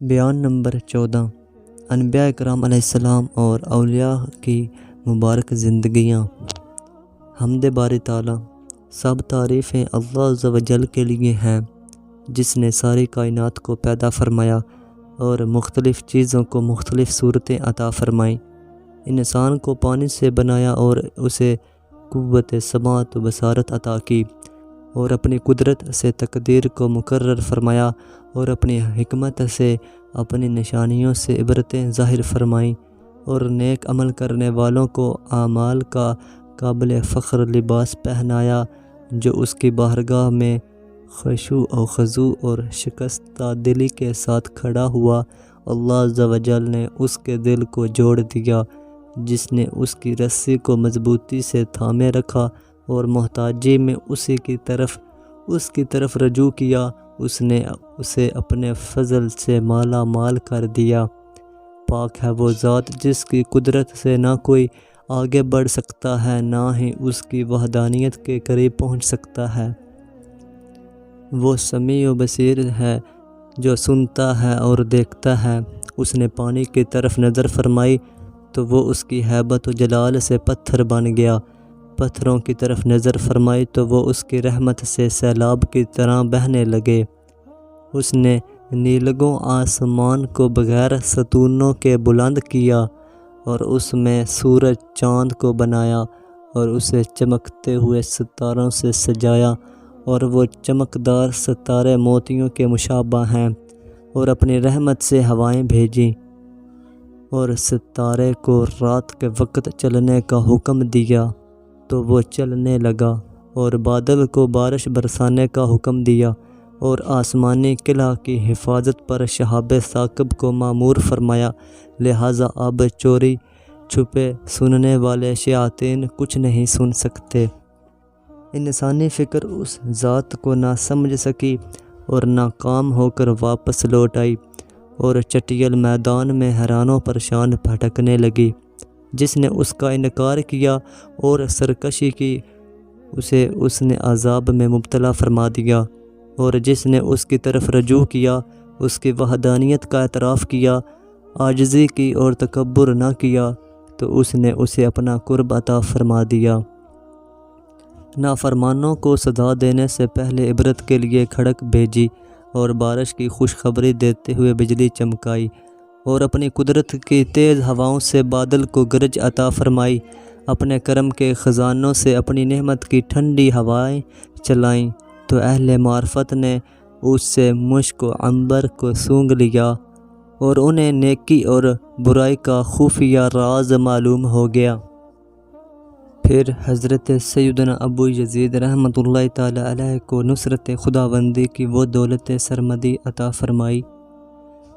بیان نمبر 14 انبیاء اکرام علیہ السلام اور اولیاء کی مبارک زندگیاں۔ حمد باری تعالیٰ، سب تعریفیں اللہ عز و جل کے لیے ہیں جس نے ساری کائنات کو پیدا فرمایا اور مختلف چیزوں کو مختلف صورتیں عطا فرمائیں۔ انسان کو پانی سے بنایا اور اسے قوت سماعت و بصارت عطا کی، اور اپنی قدرت سے تقدیر کو مقرر فرمایا اور اپنی حکمت سے اپنی نشانیوں سے عبرتیں ظاہر فرمائیں، اور نیک عمل کرنے والوں کو اعمال کا قابل فخر لباس پہنایا جو اس کی بارگاہ میں خشوع و خضوع اور شکستہ دلی کے ساتھ کھڑا ہوا۔ اللہ عز و جل نے اس کے دل کو جوڑ دیا جس نے اس کی رسی کو مضبوطی سے تھامے رکھا اور محتاجی میں اس کی طرف رجوع کیا۔ اس نے اسے اپنے فضل سے مالا مال کر دیا۔ پاک ہے وہ ذات جس کی قدرت سے نہ کوئی آگے بڑھ سکتا ہے نہ ہی اس کی وحدانیت کے قریب پہنچ سکتا ہے۔ وہ سمیع و بصیر ہے جو سنتا ہے اور دیکھتا ہے۔ اس نے پانی کی طرف نظر فرمائی تو وہ اس کی ہیبت و جلال سے پتھر بن گیا، پتھروں کی طرف نظر فرمائی تو وہ اس کی رحمت سے سیلاب کی طرح بہنے لگے۔ اس نے نیلگوں آسمان کو بغیر ستونوں کے بلند کیا اور اس میں سورج چاند کو بنایا اور اسے چمکتے ہوئے ستاروں سے سجایا، اور وہ چمکدار ستارے موتیوں کے مشابہ ہیں، اور اپنی رحمت سے ہوائیں بھیجیں اور ستارے کو رات کے وقت چلنے کا حکم دیا تو وہ چلنے لگا، اور بادل کو بارش برسانے کا حکم دیا، اور آسمانی قلعہ کی حفاظت پر شہاب ثاقب کو مامور فرمایا، لہٰذا اب چوری چھپے سننے والے شیاطین کچھ نہیں سن سکتے۔ انسانی فکر اس ذات کو نہ سمجھ سکی اور ناکام ہو کر واپس لوٹ آئی، اور چٹیل میدان میں حیران و پریشان بھٹکنے لگی۔ جس نے اس کا انکار کیا اور سرکشی کی اسے اس نے عذاب میں مبتلا فرما دیا، اور جس نے اس کی طرف رجوع کیا، اس کی وحدانیت کا اعتراف کیا، عاجزی کی اور تکبر نہ کیا تو اس نے اسے اپنا قرب عطا فرما دیا۔ نافرمانوں کو سزا دینے سے پہلے عبرت کے لیے کھڑک بھیجی، اور بارش کی خوشخبری دیتے ہوئے بجلی چمکائی، اور اپنی قدرت کی تیز ہواؤں سے بادل کو گرج عطا فرمائی، اپنے کرم کے خزانوں سے اپنی نعمت کی ٹھنڈی ہوائیں چلائیں تو اہل معرفت نے اس سے مشک و عنبر کو سونگھ لیا، اور انہیں نیکی اور برائی کا خفیہ راز معلوم ہو گیا۔ پھر حضرت سیدنا ابو یزید رحمۃ اللہ تعالی علیہ کو نصرت خداوندی کی وہ دولت سرمدی عطا فرمائی،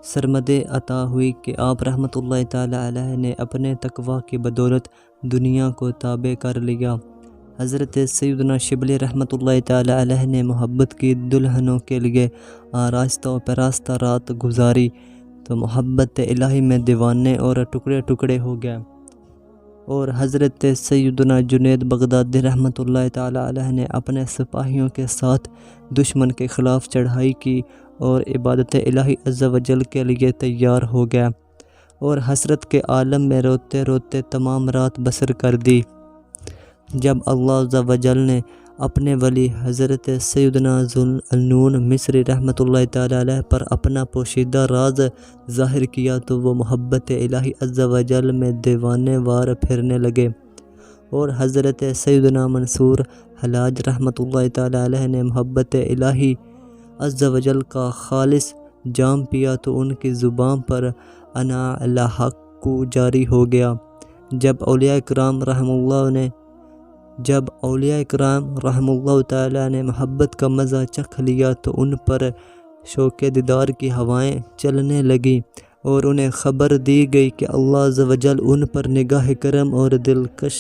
سرمد عطا ہوئی کہ آپ رحمۃ اللہ تعالی علیہ نے اپنے تقوی کی بدولت دنیا کو تابع کر لیا۔ حضرت سیدنا شبلی رحمۃ اللہ تعالی علیہ نے محبت کی دلہنوں کے لیے آراستہ و پیراستہ رات گزاری تو محبت الہی میں دیوانے اور ٹکڑے ٹکڑے ہو گئے، اور حضرت سیدنا جنید بغدادی رحمۃ اللہ تعالی علیہ نے اپنے سپاہیوں کے ساتھ دشمن کے خلاف چڑھائی کی اور عبادت الہی عز و جل کے لیے تیار ہو گیا، اور حسرت کے عالم میں روتے روتے تمام رات بسر کر دی۔ جب اللہ عز و جل نے اپنے ولی حضرت سیدنا ذوالنون مصری رحمۃ اللہ تعالی علیہ پر اپنا پوشیدہ راز ظاہر کیا تو وہ محبت الہی عز و جل میں دیوانے وار پھرنے لگے، اور حضرت سیدنا منصور حلاج رحمۃ اللہ تعالی علیہ نے محبت الہی عز و جل کا خالص جام پیا تو ان کی زبان پر انا الحق جاری ہو گیا۔ جب اولیاء اکرام رحم اللہ تعالی نے محبت کا مزہ چکھ لیا تو ان پر شوق دیدار کی ہوائیں چلنے لگیں، اور انہیں خبر دی گئی کہ اللہ عز و جل ان پر نگاہ کرم اور دلکش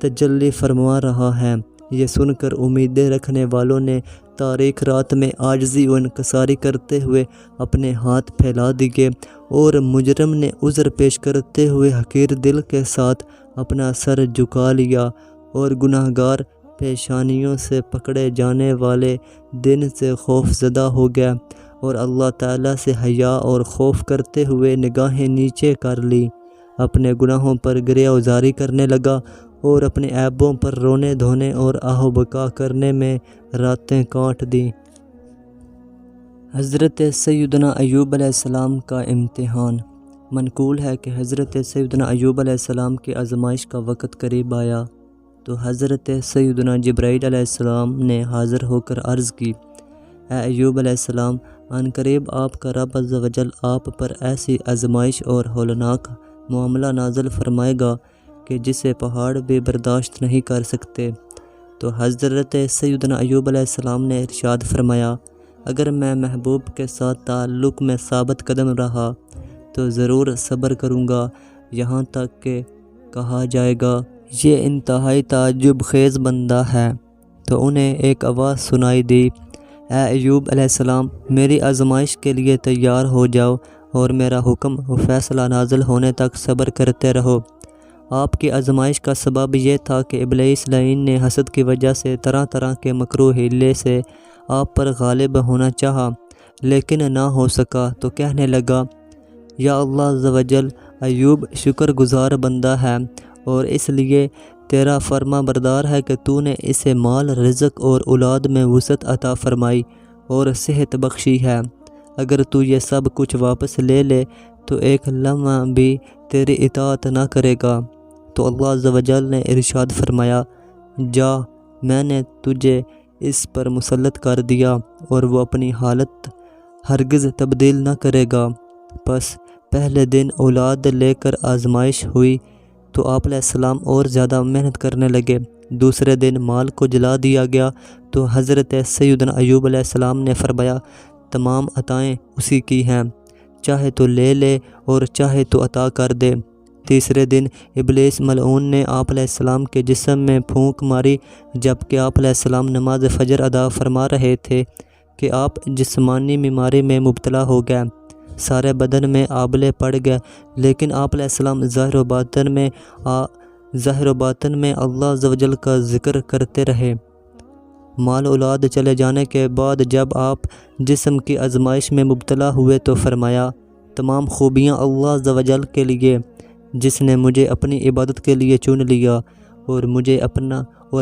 تجلی فرما رہا ہے۔ یہ سن کر امیدیں رکھنے والوں نے تاریک رات میں عاجزی و انکساری کرتے ہوئے اپنے ہاتھ پھیلا دیے، اور مجرم نے عذر پیش کرتے ہوئے حقیر دل کے ساتھ اپنا سر جھکا لیا، اور گناہ گار پیشانیوں سے پکڑے جانے والے دن سے خوف زدہ ہو گیا۔ اور اللہ تعالیٰ سے حیا اور خوف کرتے ہوئے نگاہیں نیچے کر لی، اپنے گناہوں پر گریہ وزاری کرنے لگا اور اپنے عیبوں پر رونے دھونے اور آہ و بکا کرنے میں راتیں کاٹ دیں۔ حضرت سیدنا ایوب علیہ السلام کا امتحان۔ منقول ہے کہ حضرت سیدنا ایوب علیہ السلام کی آزمائش کا وقت قریب آیا تو حضرت سیدنا جبرائیل علیہ السلام نے حاضر ہو کر عرض کی، اے ایوب علیہ السلام، عنقریب آپ کا رب عز و جل آپ پر ایسی آزمائش اور ہولناک معاملہ نازل فرمائے گا کہ جسے پہاڑ بھی برداشت نہیں کر سکتے۔ تو حضرت سیدنا ایوب علیہ السلام نے ارشاد فرمایا، اگر میں محبوب کے ساتھ تعلق میں ثابت قدم رہا تو ضرور صبر کروں گا، یہاں تک کہ کہا جائے گا یہ انتہائی تعجب خیز بندہ ہے۔ تو انہیں ایک آواز سنائی دی، اے ایوب علیہ السلام، میری آزمائش کے لیے تیار ہو جاؤ اور میرا حکم و فیصلہ نازل ہونے تک صبر کرتے رہو۔ آپ کی آزمائش کا سبب یہ تھا کہ ابلیس لعین نے حسد کی وجہ سے طرح طرح کے مکروہ حیلے سے آپ پر غالب ہونا چاہا، لیکن نہ ہو سکا، تو کہنے لگا، یا اللہ عز و جل، ایوب شکر گزار بندہ ہے اور اس لیے تیرا فرما بردار ہے کہ تو نے اسے مال، رزق اور اولاد میں وسعت عطا فرمائی اور صحت بخشی ہے۔ اگر تو یہ سب کچھ واپس لے لے تو ایک لمحہ بھی تیری اطاعت نہ کرے گا۔ تو اللہ عز و جل نے ارشاد فرمایا، جا، میں نے تجھے اس پر مسلط کر دیا اور وہ اپنی حالت ہرگز تبدیل نہ کرے گا۔ پس پہلے دن اولاد لے کر آزمائش ہوئی تو آپ علیہ السلام اور زیادہ محنت کرنے لگے۔ دوسرے دن مال کو جلا دیا گیا تو حضرت سیدنا ایوب علیہ السلام نے فرمایا، تمام عطائیں اسی کی ہیں، چاہے تو لے لے اور چاہے تو عطا کر دے۔ تیسرے دن ابلیس ملعون نے آپ علیہ السلام کے جسم میں پھونک ماری جبکہ آپ علیہ السلام نماز فجر ادا فرما رہے تھے کہ آپ جسمانی بیماری میں مبتلا ہو گئے، سارے بدن میں آبلے پڑ گئے، لیکن آپ علیہ السلام ظاہر و باطن میں اللہ عز و جل کا ذکر کرتے رہے۔ مال اولاد چلے جانے کے بعد جب آپ جسم کی آزمائش میں مبتلا ہوئے تو فرمایا، تمام خوبیاں اللہ عز و جل کے لیے جس نے مجھے اپنی عبادت کے لیے چن لیا اور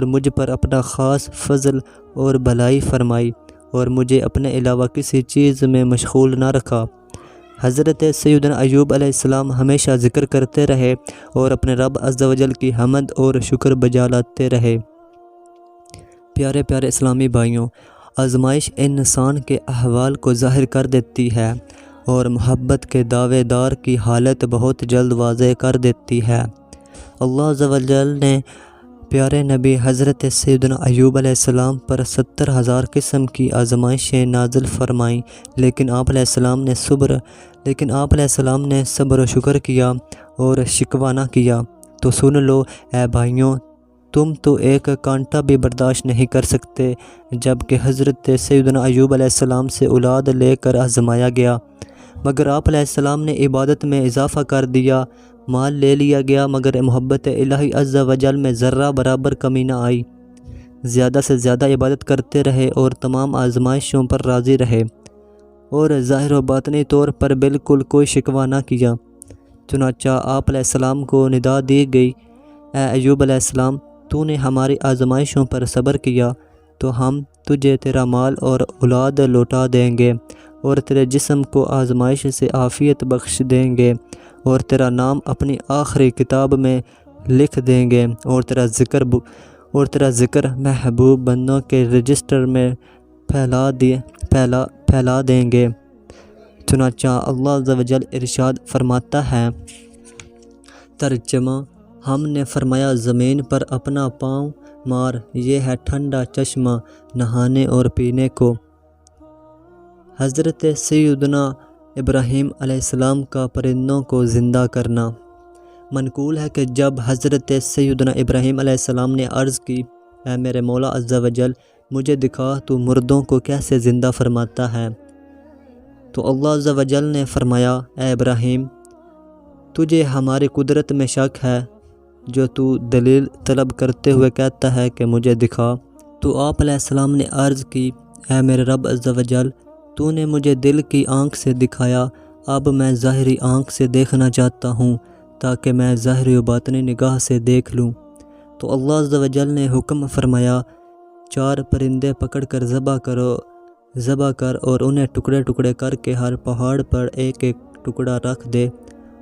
مجھ پر اپنا خاص فضل اور بھلائی فرمائی اور مجھے اپنے علاوہ کسی چیز میں مشغول نہ رکھا۔ حضرت سیدنا ایوب علیہ السلام ہمیشہ ذکر کرتے رہے اور اپنے رب عز و جل کی حمد اور شکر بجا لاتے رہے۔ پیارے پیارے اسلامی بھائیوں، آزمائش انسان کے احوال کو ظاہر کر دیتی ہے اور محبت کے دعوے دار کی حالت بہت جلد واضح کر دیتی ہے۔ اللہ عز و جل نے پیارے نبی حضرت سیدنا ایوب علیہ السلام پر 70,000 قسم کی آزمائشیں نازل فرمائیں، لیکن آپ علیہ السلام نے صبر و شکر کیا اور شکوہ نہ کیا۔ تو سن لو اے بھائیوں، تم تو ایک کانٹا بھی برداشت نہیں کر سکتے، جبکہ حضرت سیدنا ایوب علیہ السلام سے اولاد لے کر آزمایا گیا، مگر آپ علیہ السلام نے عبادت میں اضافہ کر دیا، مال لے لیا گیا، مگر محبت الہی عز و جل میں ذرہ برابر کمی نہ آئی۔ زیادہ سے زیادہ عبادت کرتے رہے اور تمام آزمائشوں پر راضی رہے اور ظاہر و باطنی طور پر بالکل کوئی شکوہ نہ کیا۔ چنانچہ آپ علیہ السلام کو ندا دی گئی، اے ایوب علیہ السلام، تو نے ہماری آزمائشوں پر صبر کیا تو ہم تجھے تیرا مال اور اولاد لوٹا دیں گے اور تیرے جسم کو آزمائش سے عافیت بخش دیں گے اور تیرا نام اپنی آخری کتاب میں لکھ دیں گے اور تیرا ذکر محبوب بندوں کے رجسٹر میں پھیلا دیں گے۔ چنانچہ اللہ عز و جل ارشاد فرماتا ہے، ترجمہ، ہم نے فرمایا زمین پر اپنا پاؤں مار، یہ ہے ٹھنڈا چشمہ نہانے اور پینے کو۔ حضرت سیدنا ابراہیم علیہ السلام کا پرندوں کو زندہ کرنا۔ منقول ہے کہ جب حضرت سیدنا ابراہیم علیہ السلام نے عرض کی، اے میرے مولا عز و جل، مجھے دکھا تو مردوں کو کیسے زندہ فرماتا ہے، تو اللہ عز و جل نے فرمایا، اے ابراہیم، تجھے ہماری قدرت میں شک ہے جو تو دلیل طلب کرتے ہوئے کہتا ہے کہ مجھے دکھا۔ تو آپ علیہ السلام نے عرض کی، اے میرے رب عز و جل، تو نے مجھے دل کی آنکھ سے دکھایا، اب میں ظاہری آنکھ سے دیکھنا چاہتا ہوں تاکہ میں ظاہری و باطنی نگاہ سے دیکھ لوں۔ تو اللہ عز و جل نے حکم فرمایا، 4 پرندے پکڑ کر ذبح کر اور انہیں ٹکڑے ٹکڑے کر کے ہر پہاڑ پر ایک ایک ٹکڑا رکھ دے،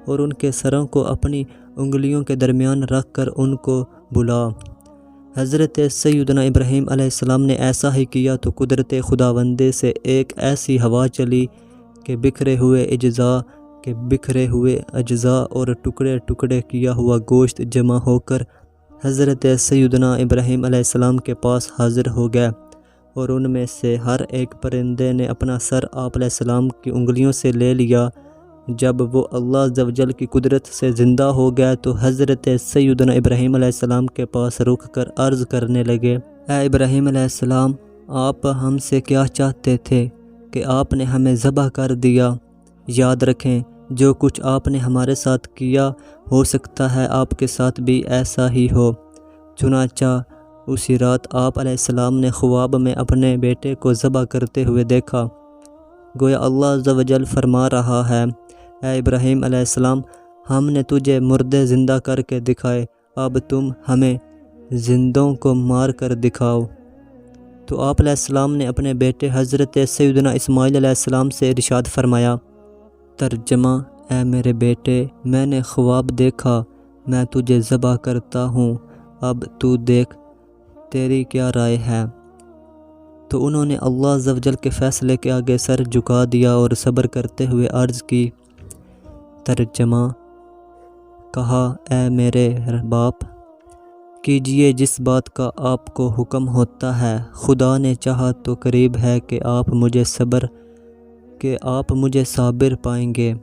اور ان کے سروں کو اپنی انگلیوں کے درمیان رکھ کر ان کو بلا۔ حضرت سیدنا ابراہیم علیہ السلام نے ایسا ہی کیا تو قدرت خداوندی سے ایک ایسی ہوا چلی کہ بکھرے ہوئے اجزاء اور ٹکڑے ٹکڑے کیا ہوا گوشت جمع ہو کر حضرت سیدنا ابراہیم علیہ السلام کے پاس حاضر ہو گئے، اور ان میں سے ہر ایک پرندے نے اپنا سر آپ علیہ السلام کی انگلیوں سے لے لیا۔ جب وہ اللہ عز و جل کی قدرت سے زندہ ہو گئے تو حضرت سیدنا ابراہیم علیہ السلام کے پاس رک کر عرض کرنے لگے، اے ابراہیم علیہ السلام، آپ ہم سے کیا چاہتے تھے کہ آپ نے ہمیں ذبح کر دیا؟ یاد رکھیں، جو کچھ آپ نے ہمارے ساتھ کیا، ہو سکتا ہے آپ کے ساتھ بھی ایسا ہی ہو۔ چنانچہ اسی رات آپ علیہ السلام نے خواب میں اپنے بیٹے کو ذبح کرتے ہوئے دیکھا۔ گویا اللہ عز و جل فرما رہا ہے، اے ابراہیم علیہ السلام، ہم نے تجھے مردے زندہ کر کے دکھائے، اب تم ہمیں زندوں کو مار کر دکھاؤ۔ تو آپ علیہ السلام نے اپنے بیٹے حضرت سیدنا اسماعیل علیہ السلام سے ارشاد فرمایا، ترجمہ، اے میرے بیٹے، میں نے خواب دیکھا، میں تجھے ذبح کرتا ہوں، اب تو دیکھ تیری کیا رائے ہے؟ تو انہوں نے اللہ عز و جل کے فیصلے کے آگے سر جھکا دیا اور صبر کرتے ہوئے عرض کی۔ ترجمہ، کہا، اے میرے باپ، کیجئے جس بات کا آپ کو حکم ہوتا ہے، خدا نے چاہا تو قریب ہے کہ آپ مجھے صابر پائیں گے۔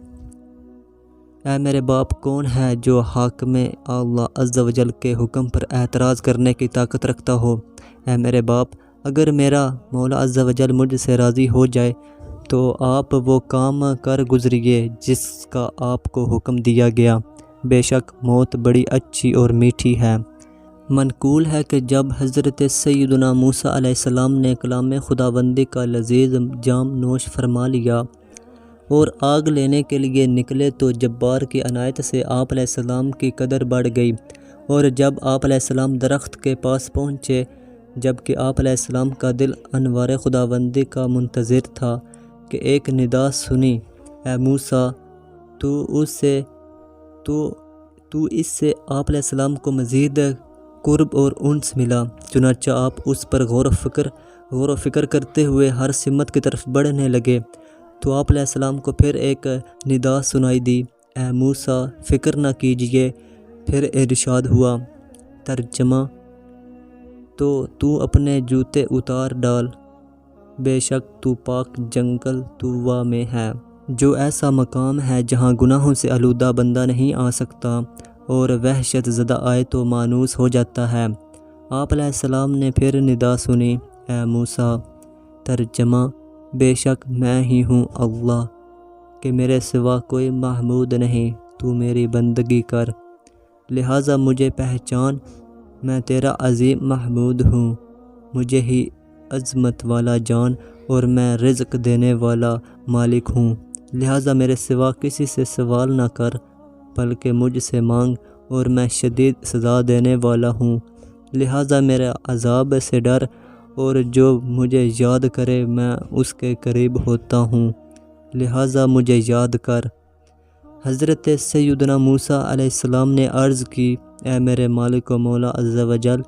اے میرے باپ، کون ہے جو حاکم اللہ عز و جل کے حکم پر اعتراض کرنے کی طاقت رکھتا ہو؟ اے میرے باپ، اگر میرا مولا عز و جل مجھ سے راضی ہو جائے تو آپ وہ کام کر گزریے جس کا آپ کو حکم دیا گیا، بے شک موت بڑی اچھی اور میٹھی ہے۔ منقول ہے کہ جب حضرت سیدنا موسیٰ علیہ السلام نے کلام خداوندی کا لذیذ جام نوش فرما لیا اور آگ لینے کے لیے نکلے تو جبار کی عنایت سے آپ علیہ السلام کی قدر بڑھ گئی، اور جب آپ علیہ السلام درخت کے پاس پہنچے، جبکہ آپ علیہ السلام کا دل انوار خداوندی کا منتظر تھا، کہ ایک ندا سنی، اے موسیٰ، تو اس سے آپ علیہ السلام کو مزید قرب اور انس ملا۔ چنانچہ آپ اس پر غور و فکر کرتے ہوئے ہر سمت کی طرف بڑھنے لگے تو آپ علیہ السلام کو پھر ایک ندا سنائی دی، اے موسیٰ، فکر نہ کیجئے۔ پھر ارشاد ہوا، ترجمہ، تو اپنے جوتے اتار ڈال، بے شک تو پاک جنگل طویٰ میں ہے، جو ایسا مقام ہے جہاں گناہوں سے آلودہ بندہ نہیں آ سکتا، اور وحشت زدہ آئے تو مانوس ہو جاتا ہے۔ آپ علیہ السلام نے پھر ندا سنی، اے موسیٰ، ترجمہ، بے شک میں ہی ہوں اللہ، کہ میرے سوا کوئی معبود نہیں، تو میری بندگی کر، لہٰذا مجھے پہچان، میں تیرا عظیم محبوب ہوں، مجھے ہی عظمت والا جان، اور میں رزق دینے والا مالک ہوں، لہٰذا میرے سوا کسی سے سوال نہ کر، بلکہ مجھ سے مانگ، اور میں شدید سزا دینے والا ہوں، لہٰذا میرے عذاب سے ڈر، اور جو مجھے یاد کرے میں اس کے قریب ہوتا ہوں، لہٰذا مجھے یاد کر۔ حضرت سیدنا موسیٰ علیہ السلام نے عرض کی، اے میرے مالک و مولا عز و جل،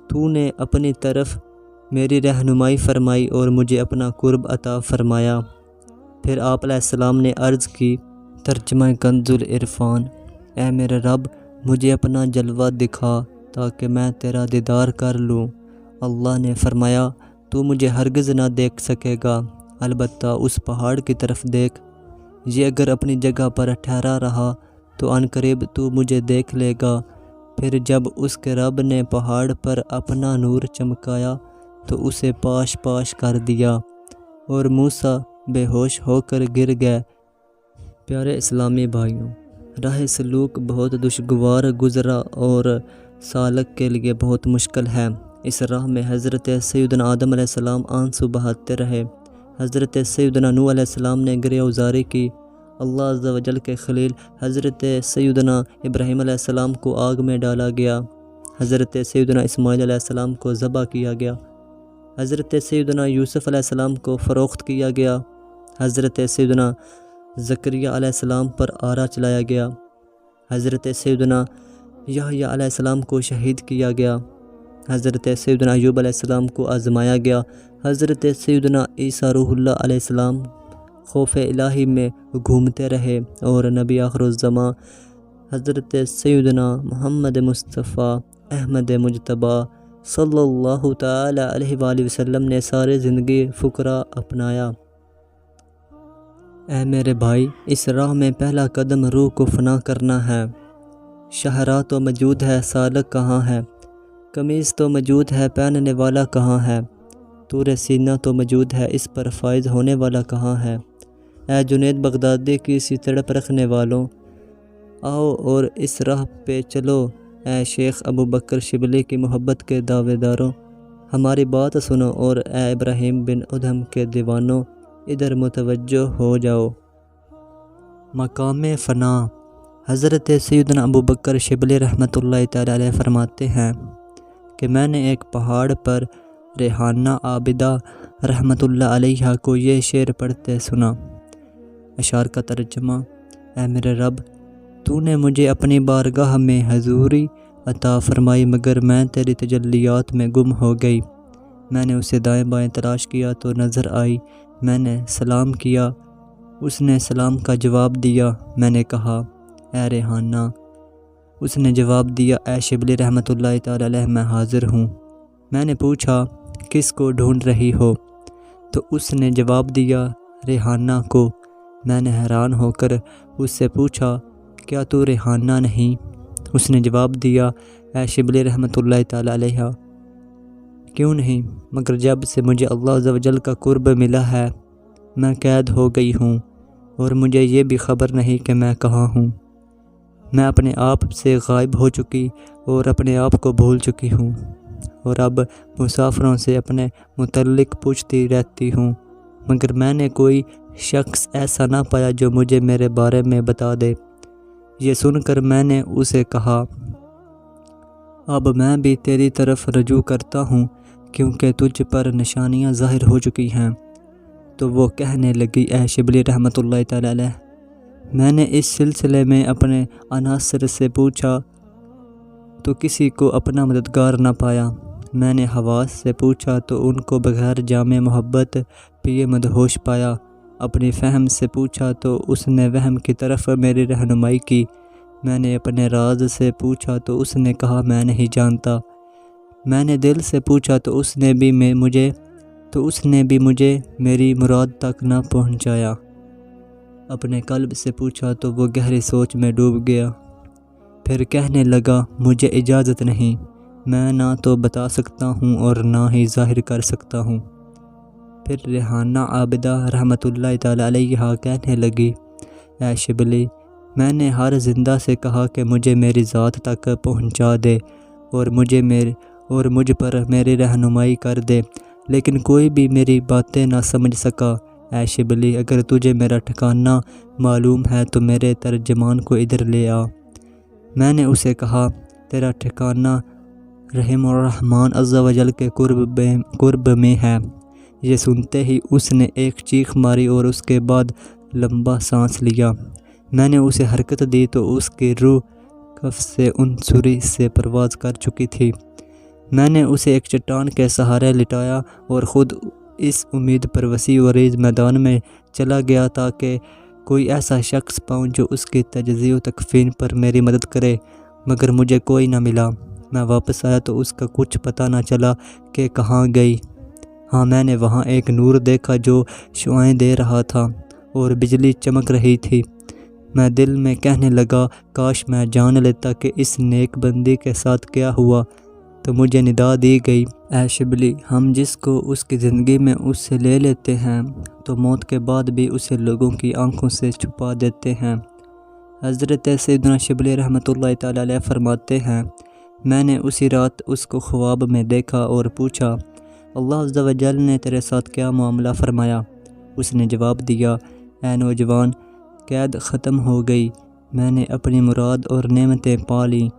تو نے اپنی طرف میری رہنمائی فرمائی اور مجھے اپنا قرب عطا فرمایا۔ پھر آپ علیہ السلام نے عرض کی، ترجمہ کنز العرفان، اے میرے رب، مجھے اپنا جلوہ دکھا تاکہ میں تیرا دیدار کر لوں۔ اللہ نے فرمایا، تو مجھے ہرگز نہ دیکھ سکے گا، البتہ اس پہاڑ کی طرف دیکھ، یہ اگر اپنی جگہ پر ٹھہرا رہا تو عنقریب تو مجھے دیکھ لے گا۔ پھر جب اس کے رب نے پہاڑ پر اپنا نور چمکایا تو اسے پاش پاش کر دیا، اور موسیٰ بے ہوش ہو کر گر گئے۔ پیارے اسلامی بھائیوں، راہ سلوک بہت دشوار گزرا اور سالک کے لیے بہت مشکل ہے۔ اس راہ میں حضرت سیدنا آدم علیہ السلام آنسو بہاتے رہے، حضرت سیدنا نوح علیہ السلام نے گریہ گزاری کی۔ اللہ عز و جل کے خلیل حضرت سیدنا ابراہیم علیہ السلام کو آگ میں ڈالا گیا۔ حضرت سیدنا اسماعیل علیہ السلام کو ذبح کیا گیا۔ حضرت سیدنا یوسف علیہ السلام کو فروخت کیا گیا۔ حضرت سیدنا زکریا علیہ السلام پر آرا چلایا گیا۔ حضرت سیدنا یحییٰ علیہ السلام کو شہید کیا گیا۔ حضرت سیدنا ایوب علیہ السلام کو آزمایا گیا۔ حضرت سیدنا عیسیٰ روح اللہ علیہ السلام خوف الہی میں گھومتے رہے، اور نبی آخر الزماں حضرت سیدنا محمد مصطفیٰ احمد مجتبیٰ صلی اللہ تعالی علیہ وآلہ وسلم نے سارے زندگی فقراء اپنایا۔ اے میرے بھائی، اس راہ میں پہلا قدم روح کو فنا کرنا ہے۔ شہرا تو موجود ہے، سالک کہاں ہے؟ قمیص تو موجود ہے، پہننے والا کہاں ہے؟ طور سینہ تو موجود ہے، اس پر فائز ہونے والا کہاں ہے؟ اے جنید بغدادی کی سی تڑپ رکھنے والوں، آؤ اور اس راہ پہ چلو۔ اے شیخ ابو بکر شبلی کی محبت کے دعوے داروں، ہماری بات سنو، اور اے ابراہیم بن ادھم کے دیوانوں، ادھر متوجہ ہو جاؤ۔ مقام فنا۔ حضرت سیدنا ابو بکر شبلی رحمۃ اللہ تعالی علیہ فرماتے ہیں کہ میں نے ایک پہاڑ پر ریحانہ عابدہ رحمۃ اللہ علیہ کو یہ شعر پڑھتے سنا۔ اشعار کا ترجمہ: اے میرے رب، تو نے مجھے اپنی بارگاہ میں حضوری عطا فرمائی، مگر میں تیری تجلیات میں گم ہو گئی۔ میں نے اسے دائیں بائیں تلاش کیا تو نظر آئی۔ میں نے سلام کیا، اس نے سلام کا جواب دیا۔ میں نے کہا، اے ریحانہ۔ اس نے جواب دیا، اے شبلی رحمۃ اللہ تعالی علیہ، میں حاضر ہوں۔ میں نے پوچھا، کس کو ڈھونڈ رہی ہو؟ تو اس نے جواب دیا، ریحانہ کو۔ میں نے حیران ہو کر اس سے پوچھا، کیا تو ریحانہ نہیں؟ اس نے جواب دیا، اے شبلی رحمۃ اللہ تعالی علیہ، کیوں نہیں؟ مگر جب سے مجھے اللہ عز و جل کا قرب ملا ہے، میں قید ہو گئی ہوں، اور مجھے یہ بھی خبر نہیں کہ میں کہاں ہوں۔ میں اپنے آپ سے غائب ہو چکی اور اپنے آپ کو بھول چکی ہوں، اور اب مسافروں سے اپنے متعلق پوچھتی رہتی ہوں، مگر میں نے کوئی شخص ایسا نہ پایا جو مجھے میرے بارے میں بتا دے۔ یہ سن کر میں نے اسے کہا، اب میں بھی تیری طرف رجوع کرتا ہوں، کیونکہ تجھ پر نشانیاں ظاہر ہو چکی ہیں۔ تو وہ کہنے لگی، اے شبلی رحمۃ اللہ تعالی علیہ، میں نے اس سلسلے میں اپنے عناصر سے پوچھا تو کسی کو اپنا مددگار نہ پایا۔ میں نے حواس سے پوچھا تو ان کو بغیر جام محبت پیے مدہوش پایا۔ اپنی فہم سے پوچھا تو اس نے وہم کی طرف میری رہنمائی کی۔ میں نے اپنے راز سے پوچھا تو اس نے کہا، میں نہیں جانتا۔ میں نے دل سے پوچھا تو اس نے بھی مجھے میری مراد تک نہ پہنچایا۔ اپنے قلب سے پوچھا تو وہ گہری سوچ میں ڈوب گیا۔ پھر کہنے لگا، مجھے اجازت نہیں، میں نہ تو بتا سکتا ہوں اور نہ ہی ظاہر کر سکتا ہوں۔ پھر ریحانہ عابدہ رحمۃ اللہ تعالی علیہ کہنے لگی، اے شبلی، میں نے ہر زندہ سے کہا کہ مجھے میری ذات تک پہنچا دے اور مجھ پر میری رہنمائی کر دے، لیکن کوئی بھی میری باتیں نہ سمجھ سکا۔ اے شبلی، اگر تجھے میرا ٹھکانہ معلوم ہے تو میرے ترجمان کو ادھر لے آ۔ میں نے اسے کہا، تیرا ٹھکانہ رحیم الرحمن عز و جل کے قرب میں ہے۔ یہ سنتے ہی اس نے ایک چیخ ماری اور اس کے بعد لمبا سانس لیا۔ میں نے اسے حرکت دی تو اس کی روح کف سے عنصری سے پرواز کر چکی تھی۔ میں نے اسے ایک چٹان کے سہارے لٹایا اور خود اس امید پر وسیع و عریض میدان میں چلا گیا تاکہ کوئی ایسا شخص پاؤں جو اس کی تجزیہ و تکفین پر میری مدد کرے، مگر مجھے کوئی نہ ملا۔ میں واپس آیا تو اس کا کچھ پتہ نہ چلا کہ کہاں گئی۔ ہاں، میں نے وہاں ایک نور دیکھا جو شعاعیں دے رہا تھا اور بجلی چمک رہی تھی۔ میں دل میں کہنے لگا، کاش میں جان لیتا کہ اس نیک بندی کے ساتھ کیا ہوا۔ تو مجھے ندا دی گئی، اے شبلی، ہم جس کو اس کی زندگی میں اس سے لے لیتے ہیں تو موت کے بعد بھی اسے لوگوں کی آنکھوں سے چھپا دیتے ہیں۔ حضرت سیدنا شبلی رحمۃ اللہ تعالی علیہ فرماتے ہیں، میں نے اسی رات اس کو خواب میں دیکھا اور پوچھا، اللہ عز و جل نے تیرے ساتھ کیا معاملہ فرمایا؟ اس نے جواب دیا، اے نوجوان، قید ختم ہو گئی، میں نے اپنی مراد اور نعمتیں پا لیں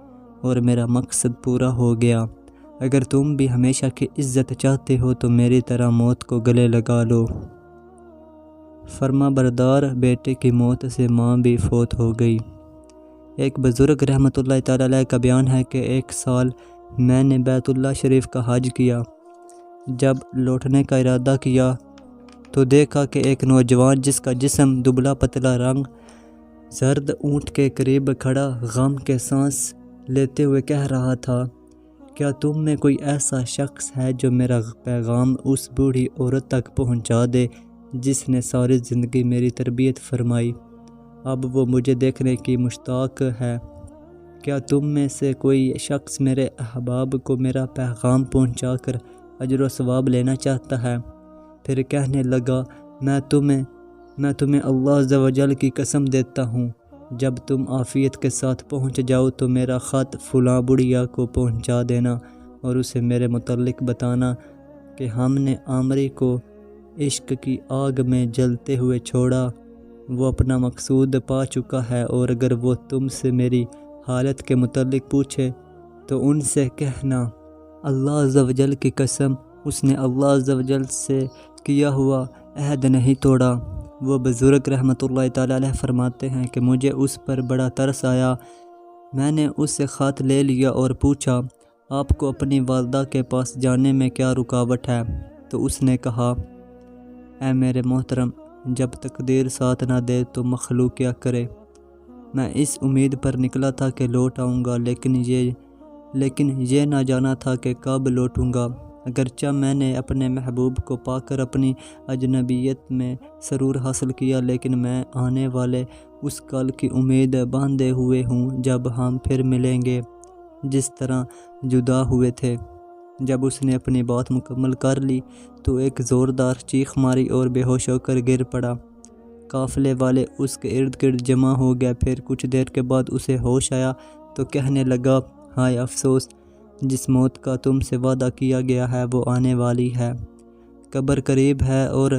اور میرا مقصد پورا ہو گیا۔ اگر تم بھی ہمیشہ کی عزت چاہتے ہو تو میری طرح موت کو گلے لگا لو۔ فرما بردار بیٹے کی موت سے ماں بھی فوت ہو گئی۔ ایک بزرگ رحمۃ اللہ تعالی علیہ کا بیان ہے کہ ایک سال میں نے بیت اللہ شریف کا حج کیا۔ جب لوٹنے کا ارادہ کیا تو دیکھا کہ ایک نوجوان جس کا جسم دبلا پتلا رنگ زرد اونٹ کے قریب کھڑا غم کے سانس لیتے ہوئے کہہ رہا تھا، کیا تم میں کوئی ایسا شخص ہے جو میرا پیغام اس بوڑھی عورت تک پہنچا دے جس نے ساری زندگی میری تربیت فرمائی؟ اب وہ مجھے دیکھنے کی مشتاق ہے۔ کیا تم میں سے کوئی شخص میرے احباب کو میرا پیغام پہنچا کر اجر و ثواب لینا چاہتا ہے؟ پھر کہنے لگا، میں تمہیں اللہ عز و جل کی قسم دیتا ہوں، جب تم عافیت کے ساتھ پہنچ جاؤ تو میرا خط فلاں بڑھیا کو پہنچا دینا اور اسے میرے متعلق بتانا کہ ہم نے عامری کو عشق کی آگ میں جلتے ہوئے چھوڑا، وہ اپنا مقصود پا چکا ہے، اور اگر وہ تم سے میری حالت کے متعلق پوچھے تو ان سے کہنا، اللہ عز و جل کی قسم، اس نے اللہ عز و جل سے کیا ہوا عہد نہیں توڑا۔ وہ بزرگ رحمۃ اللہ تعالی علیہ فرماتے ہیں کہ مجھے اس پر بڑا ترس آیا۔ میں نے اس سے خط لے لیا اور پوچھا، آپ کو اپنی والدہ کے پاس جانے میں کیا رکاوٹ ہے؟ تو اس نے کہا، اے میرے محترم، جب تقدیر ساتھ نہ دے تو مخلوق کیا کرے؟ میں اس امید پر نکلا تھا کہ لوٹ آؤں گا، لیکن یہ نہ جانا تھا کہ کب لوٹوں گا۔ اگرچہ میں نے اپنے محبوب کو پا کر اپنی اجنبیت میں سرور حاصل کیا، لیکن میں آنے والے اس کل کی امید باندھے ہوئے ہوں جب ہم پھر ملیں گے جس طرح جدا ہوئے تھے۔ جب اس نے اپنی بات مکمل کر لی تو ایک زوردار چیخ ماری اور بے ہوش ہو کر گر پڑا۔ قافلے والے اس کے ارد گرد جمع ہو گئے۔ پھر کچھ دیر کے بعد اسے ہوش آیا تو کہنے لگا، ہائے افسوس، جس موت کا تم سے وعدہ کیا گیا ہے وہ آنے والی ہے، قبر قریب ہے اور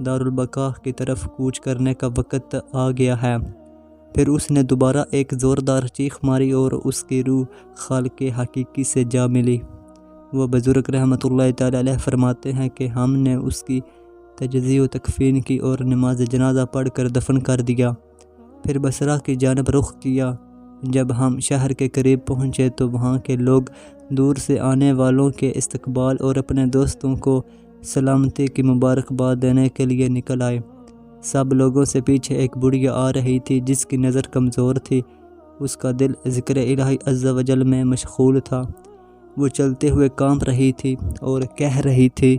دارالبقاء کی طرف کوچ کرنے کا وقت آ گیا ہے۔ پھر اس نے دوبارہ ایک زوردار چیخ ماری اور اس کی روح خالق حقیقی سے جا ملی۔ وہ بزرگ رحمۃ اللہ تعالی علیہ فرماتے ہیں کہ ہم نے اس کی تجزیہ و تکفین کی اور نماز جنازہ پڑھ کر دفن کر دیا، پھر بصرہ کی جانب رخ کیا۔ جب ہم شہر کے قریب پہنچے تو وہاں کے لوگ دور سے آنے والوں کے استقبال اور اپنے دوستوں کو سلامتی کی مبارکباد دینے کے لیے نکل آئے۔ سب لوگوں سے پیچھے ایک بڑھیا آ رہی تھی جس کی نظر کمزور تھی، اس کا دل ذکر الہی عز و جل میں مشغول تھا۔ وہ چلتے ہوئے کانپ رہی تھی اور کہہ رہی تھی،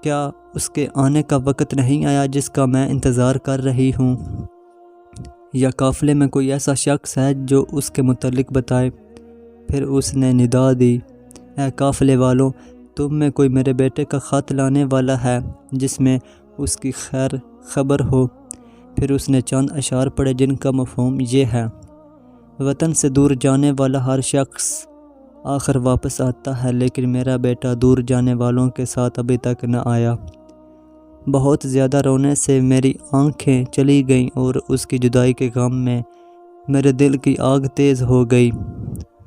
کیا اس کے آنے کا وقت نہیں آیا جس کا میں انتظار کر رہی ہوں؟ یا قافلے میں کوئی ایسا شخص ہے جو اس کے متعلق بتائے؟ پھر اس نے ندا دی، اے قافلے والوں، تم میں کوئی میرے بیٹے کا خط لانے والا ہے جس میں اس کی خیر خبر ہو؟ پھر اس نے چند اشعار پڑھے جن کا مفہوم یہ ہے، وطن سے دور جانے والا ہر شخص آخر واپس آتا ہے، لیکن میرا بیٹا دور جانے والوں کے ساتھ ابھی تک نہ آیا۔ بہت زیادہ رونے سے میری آنکھیں چلی گئیں اور اس کی جدائی کے غم میں میرے دل کی آگ تیز ہو گئی۔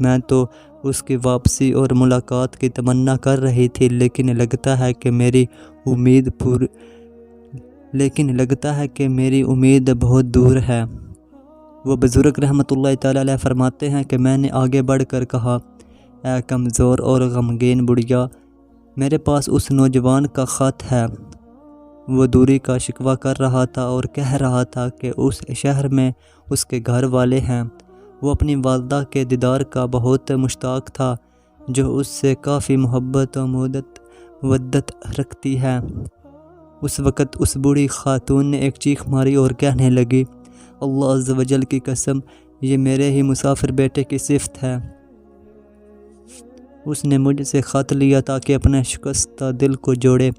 میں تو اس کی واپسی اور ملاقات کی تمنا کر رہی تھی، لیکن لگتا ہے کہ میری امید بہت دور ہے۔ وہ بزرگ رحمۃ اللہ تعالی علیہ فرماتے ہیں کہ میں نے آگے بڑھ کر کہا، اے کمزور اور غمگین بڑھیا، میرے پاس اس نوجوان کا خط ہے۔ وہ دوری کا شکوہ کر رہا تھا اور کہہ رہا تھا کہ اس شہر میں اس کے گھر والے ہیں۔ وہ اپنی والدہ کے دیدار کا بہت مشتاق تھا جو اس سے کافی محبت و مودت رکھتی ہے۔ اس وقت اس بوڑھی خاتون نے ایک چیخ ماری اور کہنے لگی، اللہ عز و جل کی قسم، یہ میرے ہی مسافر بیٹے کی صفت ہے۔ اس نے مجھ سے خط لیا تاکہ اپنے شکستہ دل کو جوڑے۔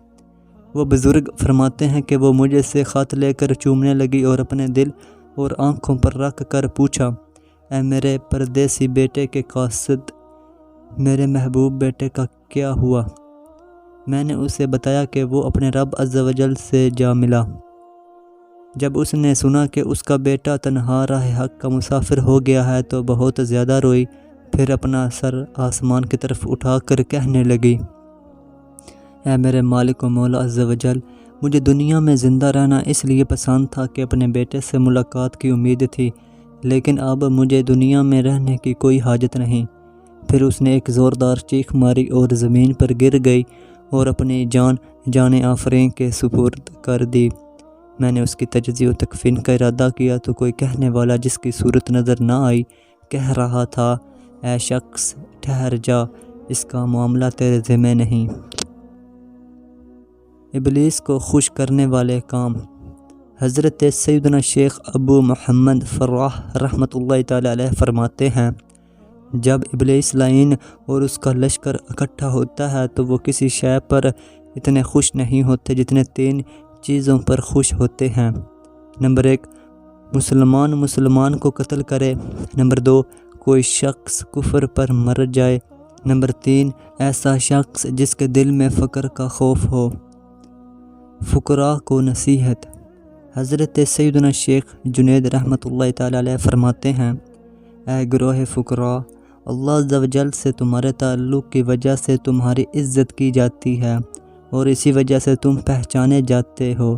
وہ بزرگ فرماتے ہیں کہ وہ مجھ سے خط لے کر چومنے لگی اور اپنے دل اور آنکھوں پر رکھ کر پوچھا، اے میرے پردیسی بیٹے کے قاصد، میرے محبوب بیٹے کا کیا ہوا؟ میں نے اسے بتایا کہ وہ اپنے رب عز و جل سے جا ملا۔ جب اس نے سنا کہ اس کا بیٹا تنہا راہ حق کا مسافر ہو گیا ہے تو بہت زیادہ روئی، پھر اپنا سر آسمان کی طرف اٹھا کر کہنے لگی، اے میرے مالک و مولا عز و جل، مجھے دنیا میں زندہ رہنا اس لیے پسند تھا کہ اپنے بیٹے سے ملاقات کی امید تھی، لیکن اب مجھے دنیا میں رہنے کی کوئی حاجت نہیں۔ پھر اس نے ایک زوردار چیخ ماری اور زمین پر گر گئی اور اپنی جان آفرین کے سپرد کر دی۔ میں نے اس کی تجزیہ و تکفین کا ارادہ کیا تو کوئی کہنے والا جس کی صورت نظر نہ آئی کہہ رہا تھا، اے شخص ٹھہر جا، اس کا معاملہ تیرے ذمہ نہیں۔ ابلیس کو خوش کرنے والے کام۔ حضرت سیدنا شیخ ابو محمد فراح رحمۃ اللہ تعالی علیہ فرماتے ہیں، جب ابلیس لعین اور اس کا لشکر اکٹھا ہوتا ہے تو وہ کسی شے پر اتنے خوش نہیں ہوتے جتنے 3 چیزوں پر خوش ہوتے ہیں۔ نمبر 1، مسلمان کو قتل کرے۔ نمبر 2، کوئی شخص کفر پر مر جائے۔ نمبر 3، ایسا شخص جس کے دل میں فقر کا خوف ہو۔ فقراء کو نصیحت۔ حضرت سیدنا شیخ جنید رحمۃ اللہ تعالی علیہ فرماتے ہیں، اے گروہ فقراء، اللہ عز و جل سے تمہارے تعلق کی وجہ سے تمہاری عزت کی جاتی ہے اور اسی وجہ سے تم پہچانے جاتے ہو،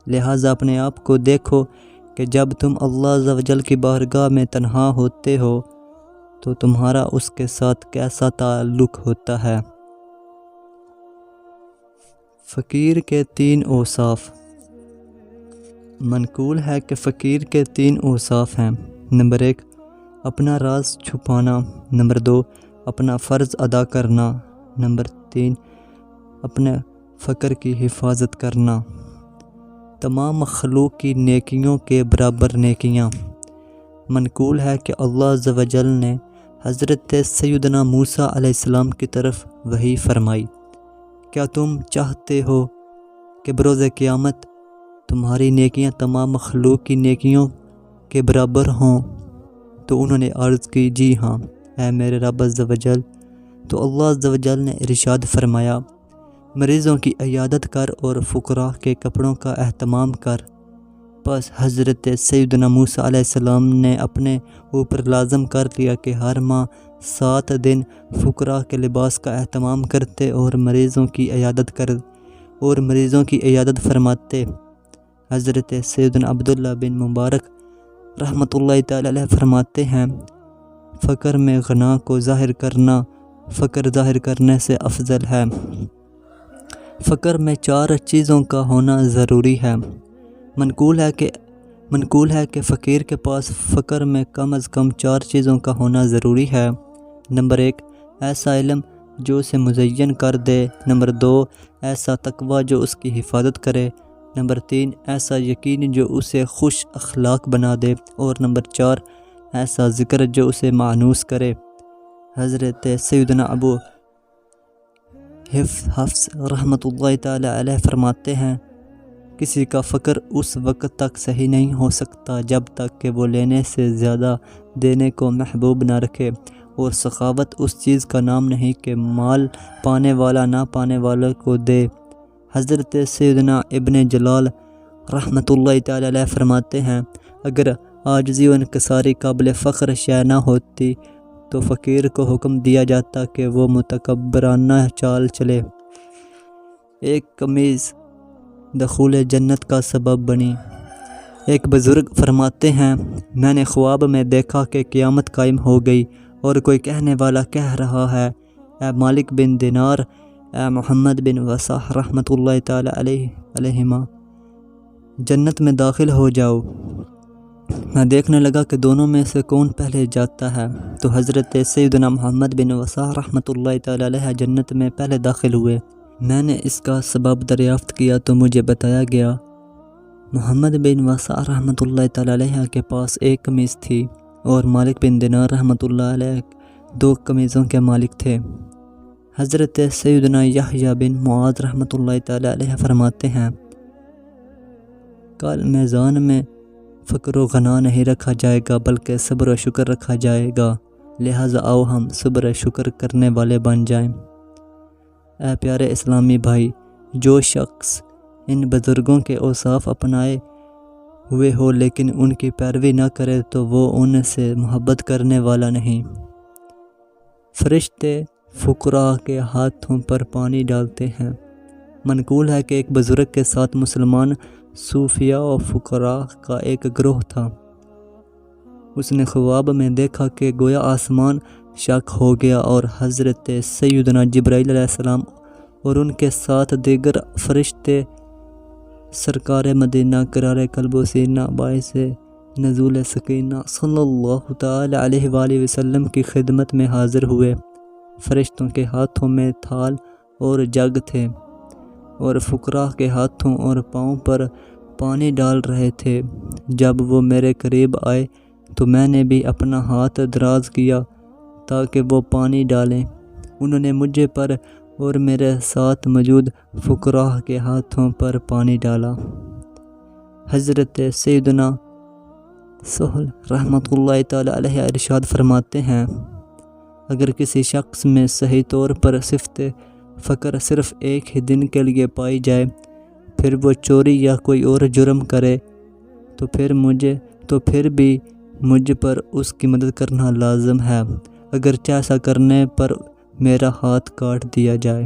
لہٰذا اپنے آپ کو دیکھو کہ جب تم اللہ عز و جل کی بارگاہ میں تنہا ہوتے ہو تو تمہارا اس کے ساتھ کیسا تعلق ہوتا ہے۔ فقیر کے 3 اوصاف۔ منقول ہے کہ فقیر کے 3 اوصاف ہیں۔ نمبر 1، اپنا راز چھپانا۔ نمبر 2، اپنا فرض ادا کرنا۔ نمبر 3، اپنے فقر کی حفاظت کرنا۔ تمام مخلوق کی نیکیوں کے برابر نیکیاں۔ منقول ہے کہ اللہ عز و جل نے حضرت سیدنا موسیٰ علیہ السلام کی طرف وحی فرمائی، کیا تم چاہتے ہو کہ بروز قیامت تمہاری نیکیاں تمام مخلوق کی نیکیوں کے برابر ہوں؟ تو انہوں نے عرض کی، جی ہاں اے میرے رب عز و جل۔ تو اللہ عز و جل نے ارشاد فرمایا، مریضوں کی عیادت کر اور فقراء کے کپڑوں کا اہتمام کر۔ پس حضرت سیدنا موسیٰ علیہ السلام نے اپنے اوپر لازم کر لیا کہ ہر ماہ 7 دن فقراء کے لباس کا اہتمام کرتے اور مریضوں کی عیادت فرماتے۔ حضرت سیدنا عبداللہ بن مبارک رحمۃ اللہ تعالی علیہ فرماتے ہیں، فقر میں غنا کو ظاہر کرنا فقر ظاہر کرنے سے افضل ہے۔ فقر میں 4 چیزوں کا ہونا ضروری ہے۔ منقول ہے کہ فقیر کے پاس فقر میں کم از کم 4 چیزوں کا ہونا ضروری ہے۔ نمبر 1، ایسا علم جو اسے مزین کر دے۔ نمبر 2، ایسا تقوی جو اس کی حفاظت کرے۔ نمبر 3، ایسا یقین جو اسے خوش اخلاق بنا دے۔ اور نمبر 4، ایسا ذکر جو اسے مانوس کرے۔ حضرت سیدنا ابو حفص رحمۃ اللہ تعالی علیہ فرماتے ہیں، کسی کا فقر اس وقت تک صحیح نہیں ہو سکتا جب تک کہ وہ لینے سے زیادہ دینے کو محبوب نہ رکھے، اور سخاوت اس چیز کا نام نہیں کہ مال پانے والا نہ پانے والے کو دے۔ حضرت سیدنا ابن جلال رحمۃ اللہ تعالی علیہ فرماتے ہیں، اگر عاجزی و انکساری قابل فخر شے نہ ہوتی تو فقیر کو حکم دیا جاتا کہ وہ متکبرانہ چال چلے۔ ایک قمیض دخول جنت کا سبب بنی۔ ایک بزرگ فرماتے ہیں، میں نے خواب میں دیکھا کہ قیامت قائم ہو گئی اور کوئی کہنے والا کہہ رہا ہے، اے مالک بن دینار، اے محمد بن وساح رحمۃ اللہ تعالی علیہما، جنت میں داخل ہو جاؤ۔ میں دیکھنے لگا کہ دونوں میں سے کون پہلے جاتا ہے، تو حضرت سیدنا محمد بن وساح رحمۃ اللہ تعالی علیہ جنت میں پہلے داخل ہوئے۔ میں نے اس کا سبب دریافت کیا تو مجھے بتایا گیا، محمد بن وساح رحمۃ اللہ تعالی علیہ کے پاس 1 قمیض تھی اور مالک بن دینار رحمۃ اللہ علیہ 2 قمیضوں کے مالک تھے۔ حضرت سیدنا یحییٰ بن معاذ رحمۃ اللہ تعالی علیہ فرماتے ہیں، کل میزان میں فقر و غنا نہیں رکھا جائے گا بلکہ صبر و شکر رکھا جائے گا، لہٰذا آؤ ہم صبر و شکر کرنے والے بن جائیں۔ اے پیارے اسلامی بھائی، جو شخص ان بزرگوں کے اوصاف اپنائے ہوئے ہو لیکن ان کی پیروی نہ کرے تو وہ ان سے محبت کرنے والا نہیں۔ فرشتے فقراء کے ہاتھوں پر پانی ڈالتے ہیں۔ منقول ہے کہ ایک بزرگ کے ساتھ مسلمان صوفیاء و فقراء کا ایک گروہ تھا۔ اس نے خواب میں دیکھا کہ گویا آسمان شق ہو گیا اور حضرت سیدنا جبرائیل علیہ السلام اور ان کے ساتھ دیگر فرشتے سرکار مدینہ قرار قلب و سینہ باعث نزول سکینہ صلی اللہ تعالی علیہ وآلہ وسلم کی خدمت میں حاضر ہوئے۔ فرشتوں کے ہاتھوں میں تھال اور جگ تھے اور فقراء کے ہاتھوں اور پاؤں پر پانی ڈال رہے تھے۔ جب وہ میرے قریب آئے تو میں نے بھی اپنا ہاتھ دراز کیا تاکہ وہ پانی ڈالیں۔ انہوں نے مجھے پر اور میرے ساتھ موجود فقراء کے ہاتھوں پر پانی ڈالا۔ حضرت سیدنا سہل رحمۃ اللہ تعالی علیہ ارشاد فرماتے ہیں، اگر کسی شخص میں صحیح طور پر صفت فقر صرف ایک ہی دن کے لیے پائی جائے، پھر وہ چوری یا کوئی اور جرم کرے تو پھر بھی مجھ پر اس کی مدد کرنا لازم ہے، اگرچہ ایسا کرنے پر میرا ہاتھ کاٹ دیا جائے۔